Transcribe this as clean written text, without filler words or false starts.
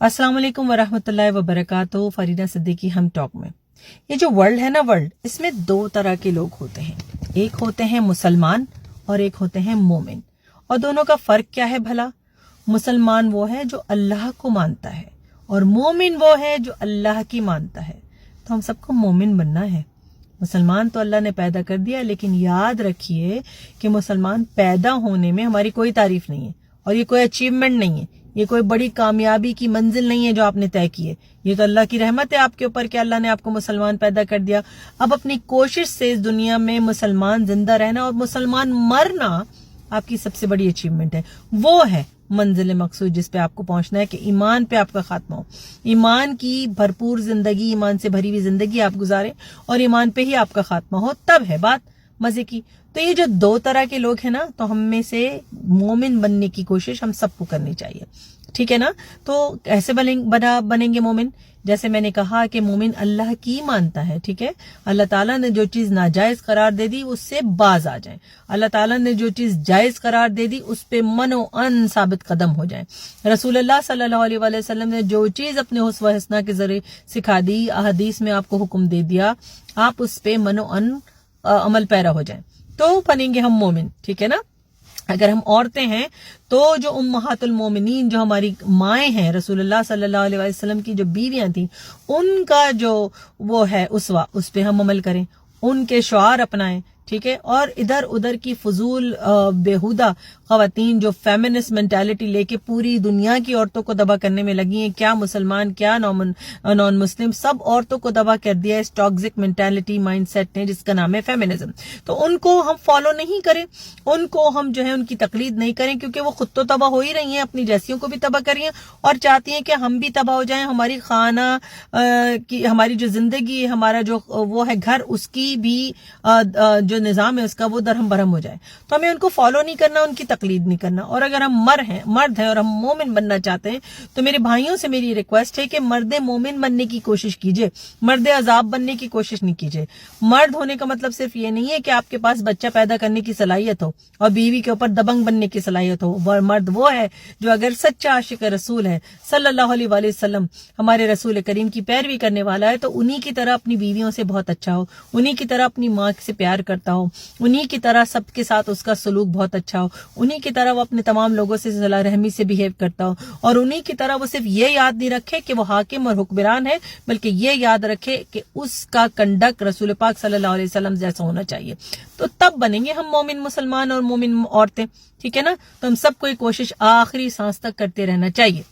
अस्सलाम वालेकुम वरहमतुल्लाहि वबरकातुहू। फरीदा सिद्दीकी हम टॉक में। ये जो वर्ल्ड है ना, वर्ल्ड, इसमें दो तरह के लोग होते हैं। एक होते हैं मुसलमान और एक होते हैं मोमिन। और दोनों का फर्क क्या है भला? मुसलमान वो है जो अल्लाह को मानता है और मोमिन वो है जो अल्लाह की मानता है। तो हम सबको मोमिन बनना है। मुसलमान तो अल्लाह ने पैदा कर दिया, लेकिन याद रखिए कि मुसलमान पैदा होने में हमारी कोई तारीफ नहीं है और ये कोई अचीवमेंट नहीं है, ये कोई बड़ी कामयाबी की मंजिल नहीं है जो आपने तय की है। ये तो अल्लाह की रहमत है आपके ऊपर कि अल्लाह ने आपको मुसलमान पैदा कर दिया। अब अपनी कोशिश से इस दुनिया में मुसलमान जिंदा रहना और मुसलमान मरना आपकी सबसे बड़ी अचीवमेंट है। वो है मंजिल मकसूद जिस पे आपको पहुंचना है कि ईमान पे आपका खात्मा हो, ईमान की भरपूर जिंदगी, ईमान से भरी हुई जिंदगी आप गुजारें और ईमान पे ही आपका खात्मा हो, तब है बात मजे की। तो ये जो दो तरह के लोग हैं ना, तो हम में से मोमिन बनने की कोशिश हम सबको करनी चाहिए, ठीक है ना। तो कैसे बनेंगे मोमिन? जैसे मैंने कहा कि मोमिन अल्लाह की मानता है, ठीक है। अल्लाह ताला ने जो चीज नाजायज करार दे दी उससे बाज आ जाए। अल्लाह ताला ने जो चीज जायज करार दे दी उस पे मनो अन साबित कदम हो जाए। रसूलुल्लाह सल्लल्लाहु अलैहि वसल्लम ने जो चीज अपने हुस्व हसना के जरिए सिखा दी, अहदीस में आपको हुक्म दे दिया, आप उस पे मनो अन अमल पैरा हो जाए, तो बनेंगे हम मोमिन, ठीक है ना। अगर हम औरतें हैं तो जो उम्महातुल मोमिनीन, जो हमारी माएँ हैं, रसूलुल्लाह सल्लल्लाहु अलैहि वसल्लम की जो बीवियां थी, उनका जो वो है उसवा, उस पे हम अमल करें, उनके शुआर अपनाएं, ठीक है। और इधर उधर की फजूल बेहुदा खवातीन जो फेमिनिस्ट मेंटालिटी लेके पूरी दुनिया की औरतों को दबा करने में लगी हैं, क्या मुसलमान क्या नॉन मुस्लिम, सब औरतों को दबा कर दिया इस टॉक्सिक मेंटालिटी माइंडसेट ने जिसका नाम है फेमिनिज्म। तो उनको हम फॉलो नहीं करें, उनको हम जो है उनकी तकलीद नहीं करें, क्योंकि वो खुद तो तबाह हो ही रही हैं, अपनी जैसियों को भी तबाह कर रही हैं और चाहती हैं कि हम भी तबाह हो जाएं, हमारी खाना की, हमारी जो जिंदगी, हमारा जो वो है घर, उसकी भी जो निजाम है उसका वो दरहम बरहम हो जाए। तो हमें उनको फॉलो नहीं करना, उनकी तकलीद नहीं करना। और अगर हम मर्द हैं और हम मोमिन बनना चाहते हैं, तो मेरे भाइयों से मेरी रिक्वेस्ट है कि मर्द मोमिन बनने की कोशिश कीजिए, मर्द अजाब बनने की कोशिश नहीं कीजिए। मर्द होने का मतलब सिर्फ ये नहीं है कि आपके पास बच्चा पैदा करने की सलाहियत हो और बीवी के ऊपर दबंग बनने की सलाहियत हो। मर्द वो है जो अगर सच्चा आशिक रसूल है सल्लल्लाहु अलैहि वसल्लम, हमारे रसूल करीम की पैरवी करने वाला है, तो उन्हीं की तरह अपनी बीवियों से बहुत अच्छा हो, उन्हीं की तरह अपनी माँ से प्यार करता हो, उन्हीं की तरह सबके साथ उसका सलूक बहुत अच्छा हो, उन्हीं की तरह वो अपने तमाम लोगों से सलाह रहमी से बिहेव करता हो, और उन्हीं की तरह वो सिर्फ ये याद नहीं रखे कि वो हाकिम और हुक्मरान है, बल्कि ये याद रखे कि उसका कंडक्ट रसूल पाक सल्लल्लाहु अलैहि वसल्लम जैसा होना चाहिए। तो तब बनेंगे हम मोमिन मुसलमान और मोमिन औरतें, ठीक है ना। तो हम सबको कोशिश आखिरी सांस तक करते रहना चाहिए।